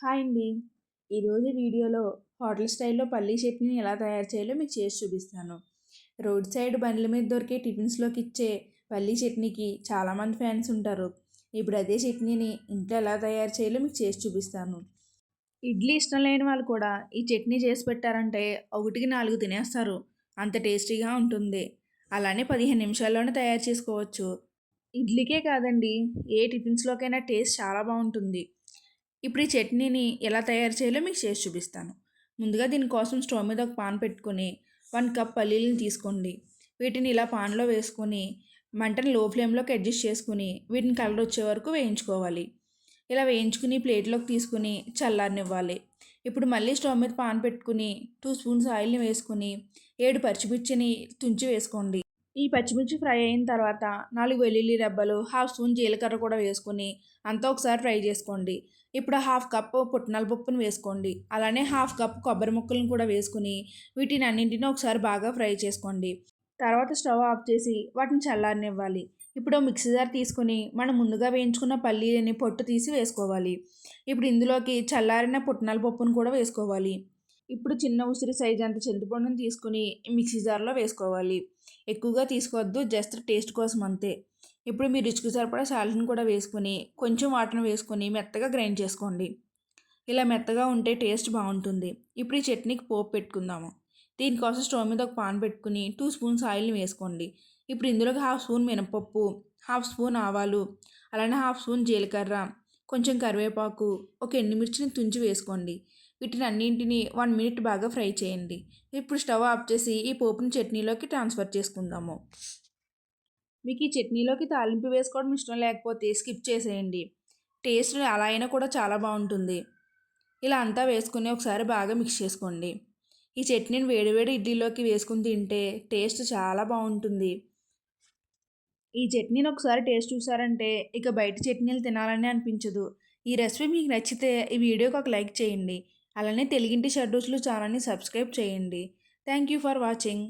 Hi అండి. ఈరోజు వీడియోలో హోటల్ స్టైల్‌లో పల్లీ చట్నీని ఎలా తయారు చేయాలో మీకు చేసి చూపిస్తాను. రోడ్ సైడ్ బండ్ల మీద దొరికే టిఫిన్స్‌లోకి ఇచ్చే పల్లీ చట్నీకి చాలామంది ఫ్యాన్స్ ఉంటారు. ఇప్పుడు అదే చట్నీని ఇంట్లో ఎలా తయారు చేయాలో మీకు చేసి చూపిస్తాను. ఇడ్లీ ఇష్టం లేని వాళ్ళు కూడా ఈ చట్నీ చేసి పెట్టారంటే ఒకటికి 4 తినేస్తారు. అంత టేస్టీగా ఉంటుంది. అలానే 15 నిమిషాల్లోనే తయారు చేసుకోవచ్చు. ఇడ్లీకే కాదండి, ఏ టిఫిన్స్‌లోకైనా టేస్ట్ చాలా బావుంటుంది. ఇప్పుడు ఈ చట్నీని ఎలా తయారు చేయాలో మీకు చేసి చూపిస్తాను. ముందుగా దీనికోసం స్టవ్ మీద ఒక పాన్ పెట్టుకొని 1 కప్ పల్లీలను తీసుకోండి. వీటిని ఇలా పాన్లో వేసుకొని మంటని లో ఫ్లేమ్‌లోకి అడ్జస్ట్ చేసుకొని వీటిని కలర్ వచ్చే వరకు వేయించుకోవాలి. ఇలా వేయించుకుని ప్లేట్లోకి తీసుకుని చల్లారనివ్వాలి. ఇప్పుడు మళ్ళీ స్టవ్ మీద పాన్ పెట్టుకుని 2 స్పూన్స్ ఆయిల్‌ని వేసుకొని 7 పచ్చిమిర్చిని తుంచి వేసుకోండి. ఈ పచ్చిమిర్చి ఫ్రై అయిన తర్వాత 4 వెల్లుల్లి రెబ్బలు, హాఫ్ స్పూన్ జీలకర్ర కూడా వేసుకొని అంతా ఒకసారి ఫ్రై చేసుకోండి. ఇప్పుడు హాఫ్ కప్పు పుట్నాల పప్పును వేసుకోండి. అలానే హాఫ్ కప్ కొబ్బరి ముక్కలను కూడా వేసుకుని వీటిని అన్నింటినీ ఒకసారి బాగా ఫ్రై చేసుకోండి. తర్వాత స్టవ్ ఆఫ్ చేసి వాటిని చల్లారనివ్వాలి. ఇప్పుడు మిక్సీ జార్ తీసుకొని మనం ముందుగా వేయించుకున్న పల్లీలని పొట్టు తీసి వేసుకోవాలి. ఇప్పుడు ఇందులోకి చల్లారిన పుట్నాల పప్పును కూడా వేసుకోవాలి. ఇప్పుడు చిన్న ఉసిరి సైజ్ అంత చింతపండుని తీసుకుని మిక్సీ జార్లో వేసుకోవాలి. ఎక్కువగా తీసుకోవద్దు, జస్ట్ టేస్ట్ కోసం అంతే. ఇప్పుడు మీ రుచికి సరిపడా సాల్ట్ని కూడా వేసుకొని కొంచెం వాటర్ని వేసుకొని మెత్తగా గ్రైండ్ చేసుకోండి. ఇలా మెత్తగా ఉంటే టేస్ట్ బాగుంటుంది. ఇప్పుడు ఈ చట్నీకి పోపు పెట్టుకుందాము. దీనికోసం స్టవ్ మీద ఒక పాన్ పెట్టుకుని 2 స్పూన్స్ ఆయిల్ని వేసుకోండి. ఇప్పుడు ఇందులోకి హాఫ్ స్పూన్ మినపప్పు, హాఫ్ స్పూన్ ఆవాలు, అలానే హాఫ్ స్పూన్ జీలకర్ర, కొంచెం కరివేపాకు, ఒక ఎండుమిర్చిని తుంచి వేసుకోండి. వీటిని అన్నింటినీ 1 మినిట్ బాగా ఫ్రై చేయండి. ఇప్పుడు స్టవ్ ఆఫ్ చేసి ఈ పోపుని చట్నీలోకి ట్రాన్స్ఫర్ చేసుకుందాము. మీకు ఈ చట్నీలోకి తాలింపు వేసుకోవడం ఇష్టం లేకపోతే స్కిప్ చేసేయండి. టేస్ట్ అలా అయినా కూడా చాలా బాగుంటుంది. ఇలా అంతా వేసుకుని ఒకసారి బాగా మిక్స్ చేసుకోండి. ఈ చట్నీని వేడివేడి ఇడ్లీలోకి వేసుకుని తింటే టేస్ట్ చాలా బాగుంటుంది. ఈ చట్నీని ఒకసారి టేస్ట్ చూసారంటే ఇక బయట చట్నీలు తినాలని అనిపించదు. ఈ రెసిపీ మీకు నచ్చితే ఈ వీడియోకి ఒక లైక్ చేయండి. అలానే తెలుగింటి షడ్రుచులు ఛానల్ని సబ్స్క్రైబ్ చేయండి. Thank you for watching.